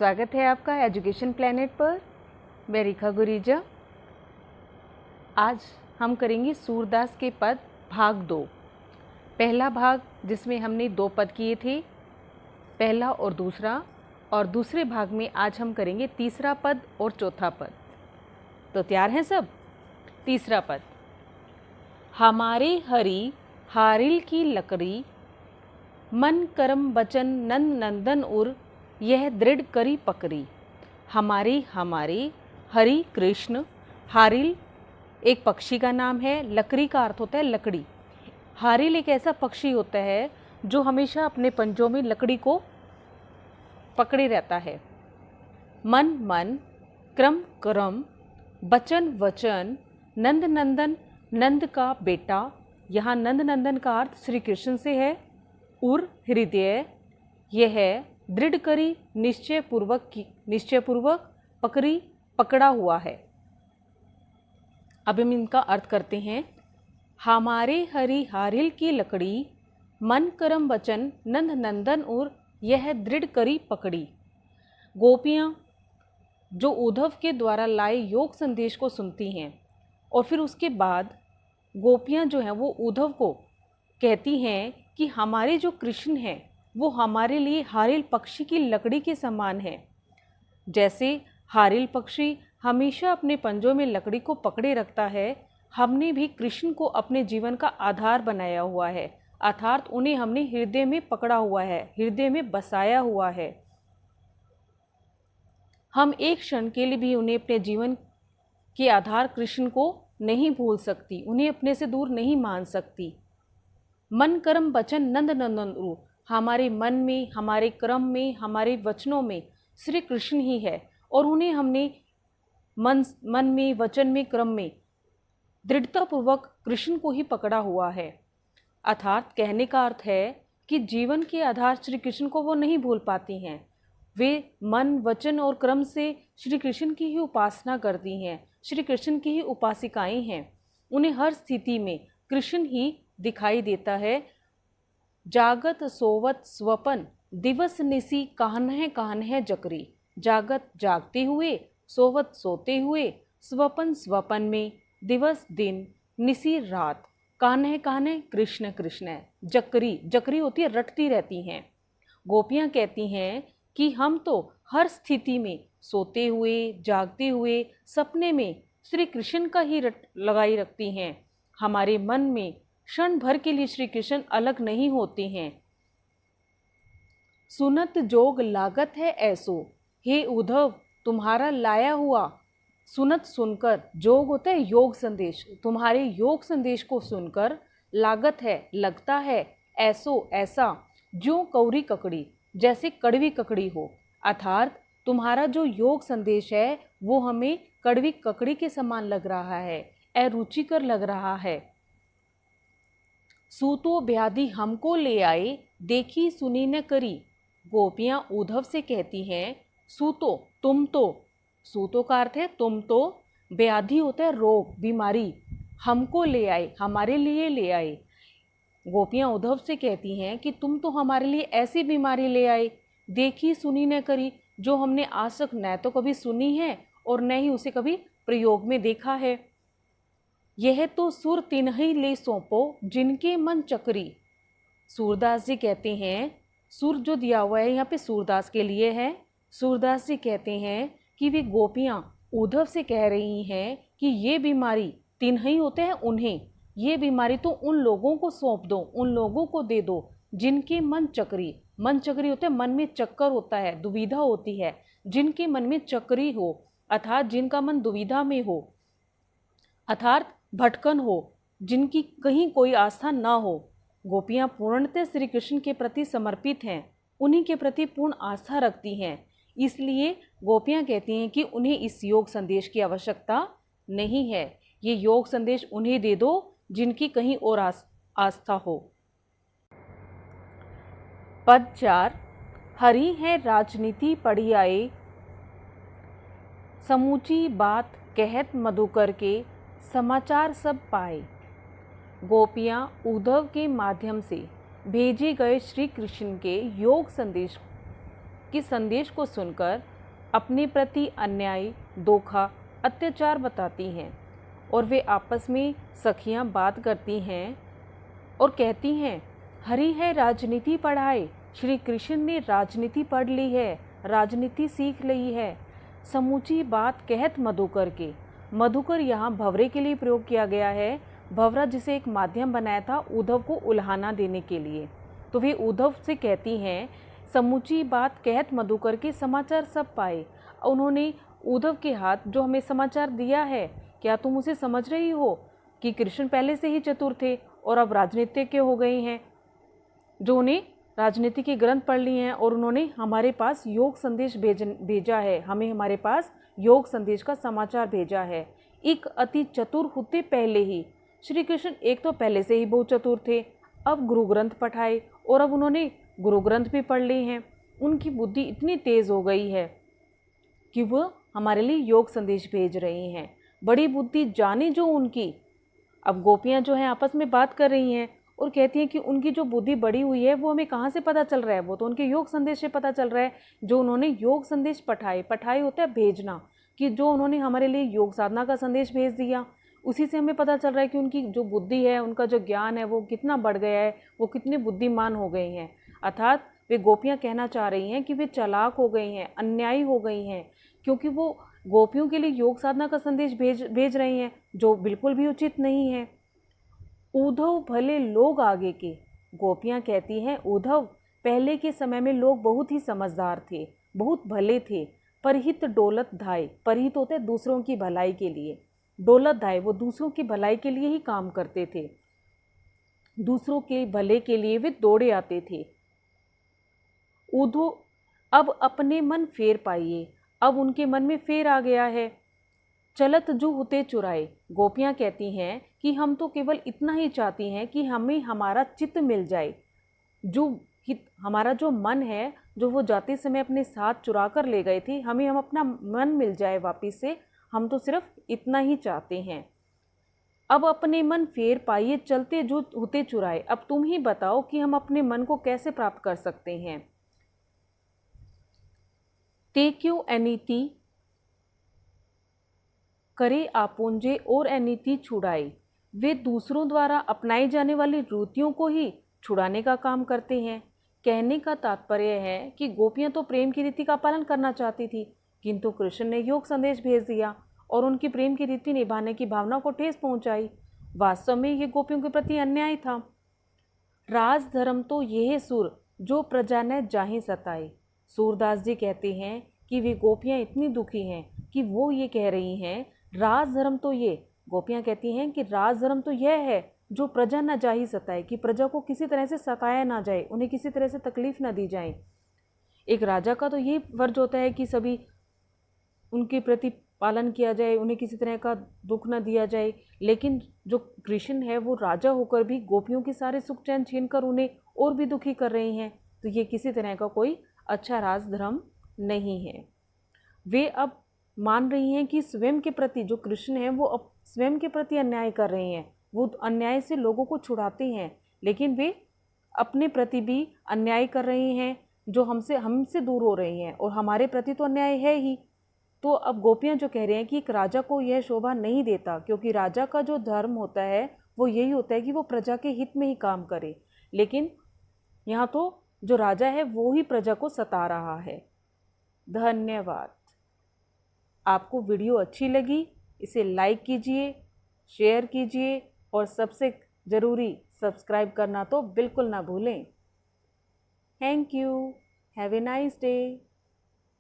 स्वागत है आपका एजुकेशन प्लेनेट पर। मैं रेखा गुरीजा। आज हम करेंगे सूरदास के पद भाग 2। पहला भाग जिसमें हमने 2 पद किए थे, पहला और दूसरा, और दूसरे भाग में आज हम करेंगे तीसरा पद और चौथा पद। तो तैयार हैं सब? तीसरा पद। हमारे हरि हारिल की लकड़ी, मन करम बचन नंद नंदन उर, यह दृढ़ करी पकड़ी। हमारे हरि कृष्ण, हारिल एक पक्षी का नाम है, लकड़ी का अर्थ होता है लकड़ी। हारिल एक ऐसा पक्षी होता है जो हमेशा अपने पंजों में लकड़ी को पकड़े रहता है। मन मन, क्रम क्रम, बचन वचन, नंद नंदन नंद का बेटा। यहाँ नंद नंदन का अर्थ श्री कृष्ण से है। उर हृदय, यह दृढ़ करी निश्चय पूर्वक पकड़ी पकड़ा हुआ है। अब हम इनका अर्थ करते हैं। हमारे हरि हारिल की लकड़ी, मन करम वचन नंद नंदन उर, यह दृढ़ करी पकड़ी। गोपियाँ जो उद्धव के द्वारा लाए योग संदेश को सुनती हैं और फिर उसके बाद गोपियाँ जो हैं वो उद्धव को कहती हैं कि हमारे जो कृष्ण हैं वो हमारे लिए हारिल पक्षी की लकड़ी के समान है। जैसे हारिल पक्षी हमेशा अपने पंजों में लकड़ी को पकड़े रखता है, हमने भी कृष्ण को अपने जीवन का आधार बनाया हुआ है, अर्थात उन्हें हमने हृदय में पकड़ा हुआ है, हृदय में बसाया हुआ है। हम एक क्षण के लिए भी उन्हें अपने जीवन के आधार कृष्ण को नहीं भूल सकती, उन्हें अपने से दूर नहीं मान सकती। मन कर्म वचन नंद नंदन उर, हमारे मन में, हमारे क्रम में, हमारे वचनों में श्री कृष्ण ही है और उन्हें हमने मन में, वचन में, क्रम में दृढ़तापूर्वक कृष्ण को ही पकड़ा हुआ है। अर्थात कहने का अर्थ है कि जीवन के आधार श्री कृष्ण को वो नहीं भूल पाती हैं। वे मन, वचन और क्रम से श्री कृष्ण की ही उपासना करती हैं, श्री कृष्ण की ही उपासिकाएं हैं। उन्हें हर स्थिति में कृष्ण ही दिखाई देता है। जागत सोवत स्वपन, दिवस निसी कान्ह है जकरी। जागत जागते हुए, सोवत सोते हुए, स्वपन स्वपन में, दिवस दिन, निसी रात, कान्ह कृष्ण कृष्ण। जकरी होती है रटती रहती हैं। गोपियाँ कहती हैं कि हम तो हर स्थिति में सोते हुए, जागते हुए, सपने में श्री कृष्ण का ही रट लगाई रखती हैं। हमारे मन में क्षण भर के लिए श्री कृष्ण अलग नहीं होते हैं। सुनत जोग लागत है ऐसो, हे उद्धव तुम्हारा लाया हुआ। सुनत सुनकर, जोग होता है योग संदेश, तुम्हारे योग संदेश को सुनकर, लागत है लगता है, ऐसो ऐसा, जो कौरी ककड़ी, जैसे कड़वी ककड़ी हो। अर्थात तुम्हारा जो योग संदेश है वो हमें कड़वी ककड़ी के समान लग रहा है, अरुचिकर लग रहा है। सूतो व्याधि हमको ले आए, देखी सुनी न करी। गोपियाँ उद्धव से कहती हैं, सूतो तुम तो, सूतो का अर्थ है तुम तो, व्याधि होता है रोग, बीमारी, हमको ले आए, हमारे लिए ले आए। गोपियाँ उद्धव से कहती हैं कि तुम तो हमारे लिए ऐसी बीमारी ले आए, देखी सुनी न करी, जो हमने आज तक न तो कभी सुनी है और न ही उसे कभी प्रयोग में देखा है। यह तो सुर तिन्हि ले सौंपो, जिनके मन चक्री। सूरदास जी कहते हैं, सुर जो दिया हुआ है यहाँ पे सूरदास के लिए है। सूरदास जी कहते हैं कि वे गोपियाँ उद्धव से कह रही हैं कि ये बीमारी तिन्हि होते हैं उन्हें, ये बीमारी तो उन लोगों को सौंप दो, उन लोगों को दे दो जिनके मन चक्री। मन चक्री होता है, मन में चक्कर होता है, दुविधा होती है। जिनके मन में चक्री हो, अर्थात जिनका मन दुविधा में हो, अर्थात भटकन हो, जिनकी कहीं कोई आस्था ना हो। गोपियाँ पूर्णतः श्री कृष्ण के प्रति समर्पित हैं, उन्हीं के प्रति पूर्ण आस्था रखती हैं। इसलिए गोपियाँ कहती हैं कि उन्हें इस योग संदेश की आवश्यकता नहीं है, ये योग संदेश उन्हें दे दो जिनकी कहीं और आस्था हो। पद 4। हरि है राजनीति पढ़ी आए, समूची बात कहत मधुकर के, समाचार सब पाए। गोपियाँ उद्धव के माध्यम से भेजे गए श्री कृष्ण के योग संदेश कि संदेश को सुनकर अपने प्रति अन्याय, धोखा, अत्याचार बताती हैं और वे आपस में सखियां बात करती हैं और कहती हैं, हरि है राजनीति पढ़ाए। श्री कृष्ण ने राजनीति पढ़ ली है, राजनीति सीख ली है। समूची बात कहत मधुकर के। मधुकर यहाँ भंवरे के लिए प्रयोग किया गया है। भंवरा जिसे एक माध्यम बनाया था उद्धव को उल्हाना देने के लिए। तो वे उद्धव से कहती हैं, समूची बात कहत मधुकर के समाचार सब पाए। उन्होंने उद्धव के हाथ जो हमें समाचार दिया है, क्या तुम उसे समझ रही हो कि कृष्ण पहले से ही चतुर थे और अब राजनीतिज्ञ हो गए हैं, जो उन्हें राजनीति के ग्रंथ पढ़ लिए हैं और उन्होंने हमारे पास योग संदेश भेजा है, हमें हमारे पास योग संदेश का समाचार भेजा है। एक अति चतुर होते पहले ही श्री कृष्ण एक तो पहले से ही बहुत चतुर थे, अब गुरु ग्रंथ पढ़ाए और अब उन्होंने गुरु ग्रंथ भी पढ़ लिए हैं। उनकी बुद्धि इतनी तेज हो गई है कि वह हमारे लिए योग संदेश भेज रही हैं। बड़ी बुद्धि जाने जो उनकी। अब गोपियाँ जो हैं आपस में बात कर रही हैं और कहती हैं कि उनकी जो बुद्धि बड़ी हुई है वो हमें कहाँ से पता चल रहा है, वो तो उनके योग संदेश से पता चल रहा है, जो उन्होंने योग संदेश पठाए होता है भेजना, कि जो उन्होंने हमारे लिए योग साधना का संदेश भेज दिया, उसी से हमें पता चल रहा है कि उनकी जो बुद्धि है, उनका जो ज्ञान है वो कितना बढ़ गया है, वो कितने बुद्धिमान हो गई हैं। अर्थात वे गोपियाँ कहना चाह रही हैं कि वे चालाक हो गई हैं, अन्यायी हो गई हैं, क्योंकि वो गोपियों के लिए योग साधना का संदेश भेज रही हैं, जो बिल्कुल भी उचित नहीं है। उद्धव भले लोग आगे के। गोपियाँ कहती हैं, उद्धव पहले के समय में लोग बहुत ही समझदार थे, बहुत भले थे। परहित डोलत धाय, परहित होते दूसरों की भलाई के लिए, डोलत धाय वो दूसरों की भलाई के लिए ही काम करते थे, दूसरों के भले के लिए वे दौड़े आते थे। उद्धव अब अपने मन फेर पाइए, अब उनके मन में फेर आ गया है। चलत जो होते चुराए। गोपियाँ कहती हैं कि हम तो केवल इतना ही चाहती हैं कि हमें हमारा चित्त मिल जाए, जो हमारा जो मन है, जो वो जाते समय अपने साथ चुरा कर ले गए थे, हम अपना मन मिल जाए वापिस से, हम तो सिर्फ इतना ही चाहते हैं। अब अपने मन फेर पाइए, चलते जो होते चुराए। अब तुम ही बताओ कि हम अपने मन को कैसे प्राप्त कर सकते हैं। ते क्यों अनीति करे आपुंजे और अनीति छुड़ाए। वे दूसरों द्वारा अपनाई जाने वाली रूतियों को ही छुड़ाने का काम करते हैं। कहने का तात्पर्य है कि गोपियां तो प्रेम की रीति का पालन करना चाहती थी, किंतु कृष्ण ने योग संदेश भेज दिया और उनकी प्रेम की रीति निभाने की भावना को ठेस पहुंचाई। वास्तव में ये गोपियों के प्रति अन्याय था। राज धर्म तो यह सुर जो प्रजा ने जाहि सताए। सूरदास जी कहते हैं कि वे गोपियां इतनी दुखी हैं कि वो ये कह रही हैं, राज धर्म तो ये, गोपियां कहती हैं कि राज धर्म तो यह है जो प्रजा न जाहि सताए, कि प्रजा को किसी तरह से सताया ना जाए, उन्हें किसी तरह से तकलीफ ना दी जाए। एक राजा का तो ये फर्ज होता है कि सभी उनके प्रति पालन किया जाए, उन्हें किसी तरह का दुख न दिया जाए, लेकिन जो कृष्ण है वो राजा होकर भी गोपियों के सारे सुख चैन छीन कर उन्हें और भी दुखी कर रहे हैं, तो ये किसी तरह का कोई अच्छा राजधर्म नहीं है। वे अब मान रही हैं कि स्वयं के प्रति जो कृष्ण है वो अब स्वयं के प्रति अन्याय कर रहे हैं, वो अन्याय से लोगों को छुड़ाते हैं, लेकिन वे अपने प्रति भी अन्याय कर रहे हैं, जो हमसे दूर हो रहे हैं, और हमारे प्रति तो अन्याय है ही। तो अब गोपियां जो कह रहे हैं कि एक राजा को यह शोभा नहीं देता, क्योंकि राजा का जो धर्म होता है वो यही होता है कि वो प्रजा के हित में ही काम करे, लेकिन यहाँ तो जो राजा है वो ही प्रजा को सता रहा है। धन्यवाद। आपको वीडियो अच्छी लगी, इसे लाइक कीजिए, शेयर कीजिए और सबसे ज़रूरी सब्सक्राइब करना तो बिल्कुल ना भूलें। Thank you. Have a nice day.